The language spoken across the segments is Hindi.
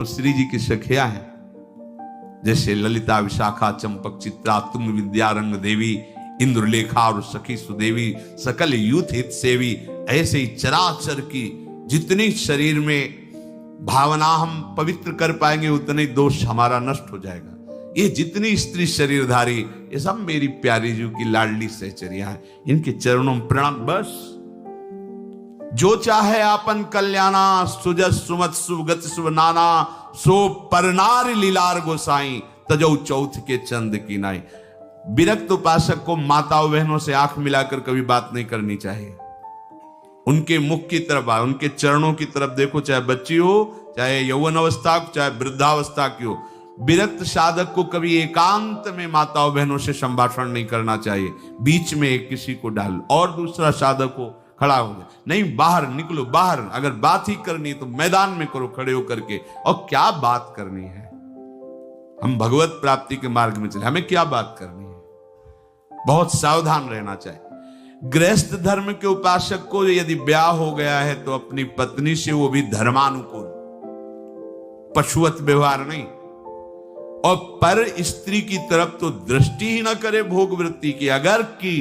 श्री जी की सखिया हैं, जैसे ललिता, विशाखा, चंपक, चित्रा, तुंग विद्या, रंग देवी, इंद्रलेखा और सखी सुदेवी, सकल यूथ हित सेवी। ऐसे ही चराचर की जितनी शरीर में भावना हम पवित्र कर पाएंगे उतने दोष हमारा नष्ट हो जाएगा। ये जितनी स्त्री शरीरधारी, ये सब मेरी प्यारी जी की लाडली सहचरिया है, इनके चरणों में प्रणाम। बस जो चाहे आपन कल्याणा, सुजस सुमत सुगत शुभ नाना, सो परनार लीलार गोसाई, तजौ चौथ के चंद की नाई। विरक्त उपासक को माताओं बहनों से आंख मिलाकर कभी बात नहीं करनी चाहिए। उनके मुख की तरफ, उनके चरणों की तरफ देखो, चाहे बच्ची हो, चाहे यौवन अवस्था, चाहे वृद्धावस्था की हो। विरक्त साधक को कभी एकांत में माताओं बहनों से संभाषण नहीं करना चाहिए। बीच में किसी को डाल और दूसरा साधक हो, खड़ा हो जाए, नहीं बाहर निकलो, बाहर अगर बात ही करनी तो मैदान में करो खड़े होकर के। और क्या बात करनी है, हम भगवत प्राप्ति के मार्ग में चले, हमें क्या बात करनी है, बहुत सावधान रहना चाहिए। गृहस्थ धर्म के उपासक को यदि ब्याह हो गया है तो अपनी पत्नी से वो भी धर्मानुकूल, पशुवत व्यवहार नहीं, और पर स्त्री की तरफ तो दृष्टि ही ना करे भोग वृत्ति की। अगर की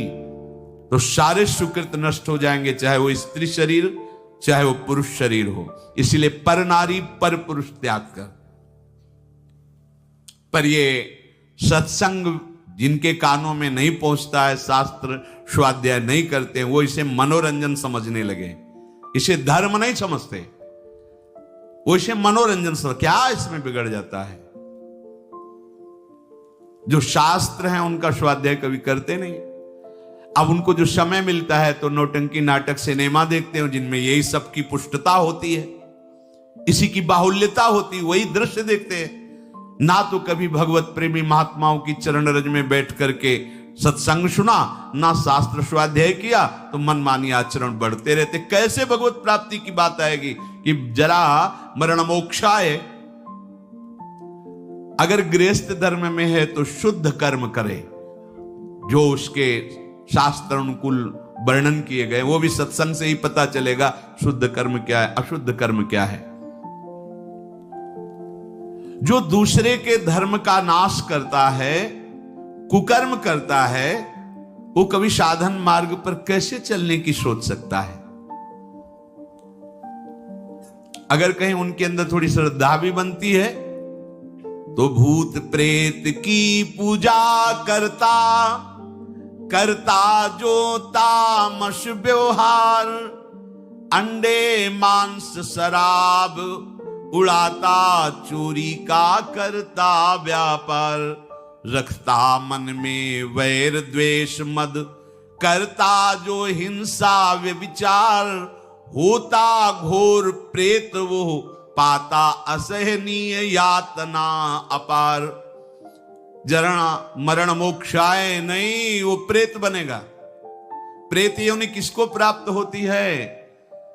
तो सारे सुकृत नष्ट हो जाएंगे, चाहे वो स्त्री शरीर चाहे वो पुरुष शरीर हो। इसीलिए पर नारी पर पुरुष त्याग कर। पर ये सत्संग जिनके कानों में नहीं पहुंचता है, शास्त्र स्वाध्याय नहीं करते हैं, वो इसे मनोरंजन समझने लगे, इसे धर्म नहीं समझते, वो इसे मनोरंजन समझ। क्या इसमें बिगड़ जाता है? जो शास्त्र हैं उनका स्वाध्याय कभी करते नहीं। अब उनको जो समय मिलता है तो नौटंकी, नाटक, सिनेमा देखते हैं जिनमें यही सब की पुष्टता होती है, इसी की बाहुल्यता होती है, वही दृश्य देखते हैं। ना तो कभी भगवत प्रेमी महात्माओं की चरण रज में बैठ करके सत्संग सुना, ना शास्त्र स्वाध्याय किया, तो मनमानी आचरण बढ़ते रहते। कैसे भगवत प्राप्ति की बात आएगी कि जरा मरण मोक्षाय। अगर गृहस्थ धर्म में है तो शुद्ध कर्म करे, जो उसके शास्त्र अनुकूल वर्णन किए गए, वो भी सत्संग से ही पता चलेगा शुद्ध कर्म क्या है, अशुद्ध कर्म क्या है। जो दूसरे के धर्म का नाश करता है, कुकर्म करता है, वो कभी साधन मार्ग पर कैसे चलने की सोच सकता है? अगर कहीं उनके अंदर थोड़ी श्रद्धा भी बनती है तो भूत प्रेत की पूजा करता, करता जो तामस व्यवहार, अंडे मांस शराब उड़ाता, चोरी का करता व्यापार, रखता मन में वैर द्वेष मद, करता जो हिंसा व्यभिचार, होता घोर प्रेत वो, पाता असहनीय यातना अपार। जरा मरण मोक्षाय नहीं, वो प्रेत बनेगा। प्रेत योनि किसको प्राप्त होती है?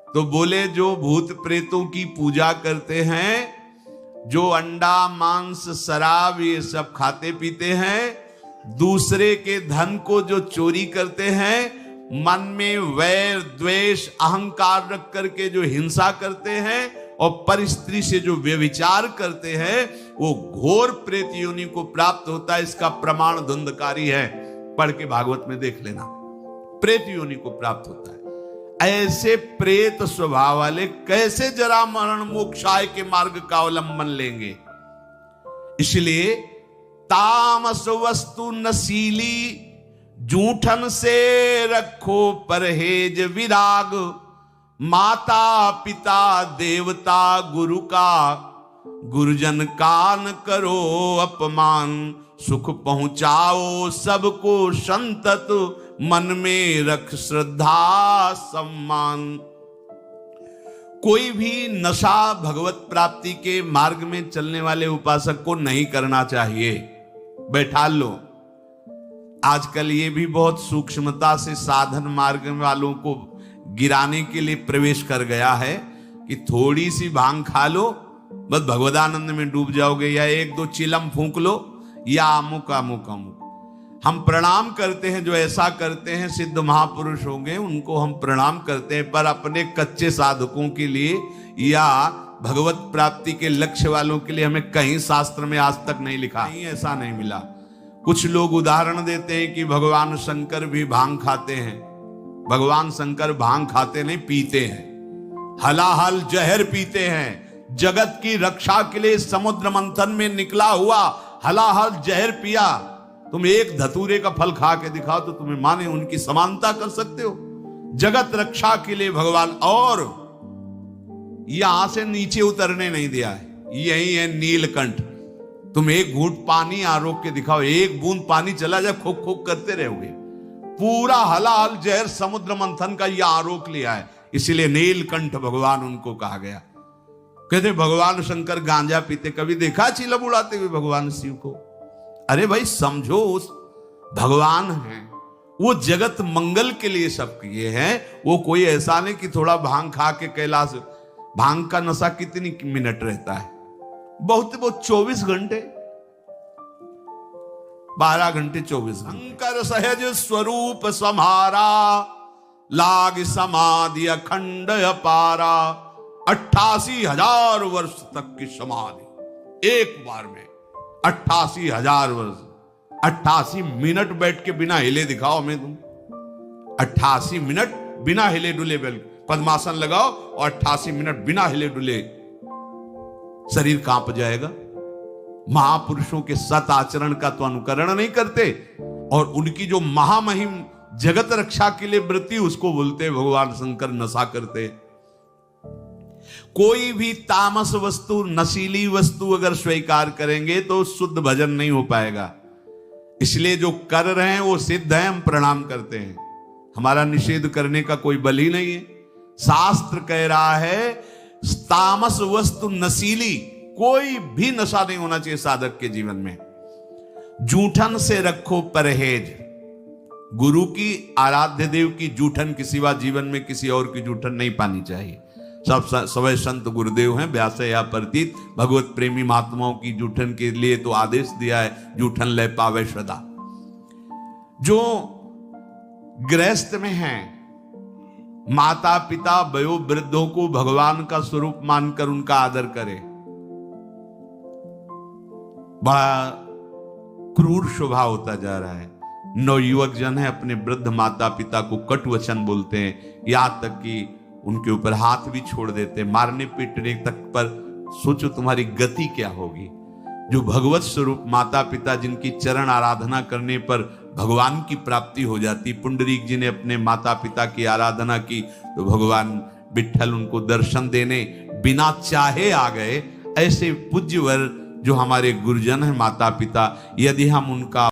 तो बोले जो भूत प्रेतों की पूजा करते हैं, जो अंडा मांस शराब ये सब खाते पीते हैं, दूसरे के धन को जो चोरी करते हैं, मन में वैर द्वेष अहंकार रख करके जो हिंसा करते हैं, और पर स्त्री से जो व्यभिचार करते हैं, वो घोर प्रेत योनि को प्राप्त होता है। इसका प्रमाण धुंधकारी है, पढ़ के भागवत में देख लेना, प्रेत योनि को प्राप्त होता है। ऐसे प्रेत स्वभाव वाले कैसे जरा मरण मोक्षाय के मार्ग का अवलंबन लेंगे? इसलिए तामस वस्तु नशीली, जूठन से रखो परहेज विराग, माता पिता देवता गुरु का, गुरुजन का न करो अपमान, सुख पहुंचाओ सबको संतत, मन में रख श्रद्धा सम्मान। कोई भी नशा भगवत प्राप्ति के मार्ग में चलने वाले उपासक को नहीं करना चाहिए। बैठा लो। आजकल ये भी बहुत सूक्ष्मता से साधन मार्ग वालों को गिराने के लिए प्रवेश कर गया है कि थोड़ी सी भांग खा लो, बस भगवदानंद में डूब जाओगे, या एक दो चिलम फूंक लो, या अमुक अमुक अमुक। हम प्रणाम करते हैं, जो ऐसा करते हैं सिद्ध महापुरुष होंगे, उनको हम प्रणाम करते हैं, पर अपने कच्चे साधकों के लिए या भगवत प्राप्ति के लक्ष्य वालों के लिए हमें कहीं शास्त्र में आज तक नहीं लिखा, नहीं ऐसा नहीं मिला। कुछ लोग उदाहरण देते हैं कि भगवान शंकर भी भांग खाते हैं। भगवान शंकर भांग खाते नहीं, पीते हैं, हलाहल जहर पीते हैं। जगत की रक्षा के लिए समुद्र मंथन में निकला हुआ हलाहल जहर पिया। तुम एक धतूरे का फल खा के दिखाओ तो तुम्हें माने उनकी समानता कर सकते हो। जगत रक्षा के लिए भगवान, और यहां से नीचे उतरने नहीं दिया है। यही है नीलकंठ। तुम एक घूंट पानी आरोप के दिखाओ, एक बूंद पानी चला जाए खोक खोक करते रहोगे। पूरा हलाहल जहर समुद्र मंथन का यह आरोप लिया है, इसलिए नीलकंठ भगवान उनको कहा गया। कहते भगवान शंकर गांजा पीते, कभी देखा चिलम उड़ाते हुए भगवान शिव को? अरे भाई समझो, उस भगवान हैं, वो जगत मंगल के लिए सब किए हैं। वो कोई ऐसा नहीं कि थोड़ा भांग खा के कैलाश। भांग का नशा कितनी मिनट रहता है? बहुत 24 घंटे, 12 घंटे 24 घंटे। शंकर सहज स्वरूप समारा, लाग समाधि अखंड अपारा। 88,000 वर्ष तक की समाधि एक बार में, 88,000 वर्ष। 88 मिनट बैठ के बिना हिले दिखाओ हमें तुम। 88 मिनट बिना हिले डुले पद्मासन लगाओ और 88 मिनट बिना हिले डुले, शरीर कांप जाएगा। महापुरुषों के सत आचरण का तो अनुकरण नहीं करते, और उनकी जो महामहिम जगत रक्षा के लिए वृत्ति, उसको बोलते भगवान शंकर नशा करते। कोई भी तामस वस्तु, नशीली वस्तु अगर स्वीकार करेंगे तो शुद्ध भजन नहीं हो पाएगा। इसलिए जो कर रहे हैं वो सिद्ध है, हम प्रणाम करते हैं। हमारा निषेध करने का कोई बल ही नहीं है। शास्त्र कह रहा है तामस वस्तु, नशीली कोई भी नशा नहीं होना चाहिए साधक के जीवन में। जूठन से रखो परहेज। गुरु की, आराध्य देव की जूठन के सिवा जीवन में किसी और की जूठन नहीं पानी चाहिए। सब सवै संत गुरुदेव हैं, व्यास या प्रतीत। भगवत प्रेमी महात्माओं की जूठन के लिए तो आदेश दिया है, जूठन ले पावे सदा। जो गृहस्थ में हैं, माता पिता वयो वृद्धों को भगवान का स्वरूप मानकर उनका आदर करें। बड़ा क्रूर स्वभाव होता जा रहा है। नवयुवक जन है, अपने वृद्ध माता पिता को कटु वचन बोलते हैं, यहां तक कि उनके ऊपर हाथ भी छोड़ देते, मारने पीटने तक पर। सोचो तुम्हारी गति क्या होगी। जो भगवत स्वरूप माता पिता, जिनकी चरण आराधना करने पर भगवान की प्राप्ति हो जाती। पुंडरीक जी ने अपने माता पिता की आराधना की तो भगवान विठ्ठल उनको दर्शन देने बिना चाहे आ गए। ऐसे पूज्यवर जो हमारे गुरुजन हैं, माता पिता, यदि हम उनका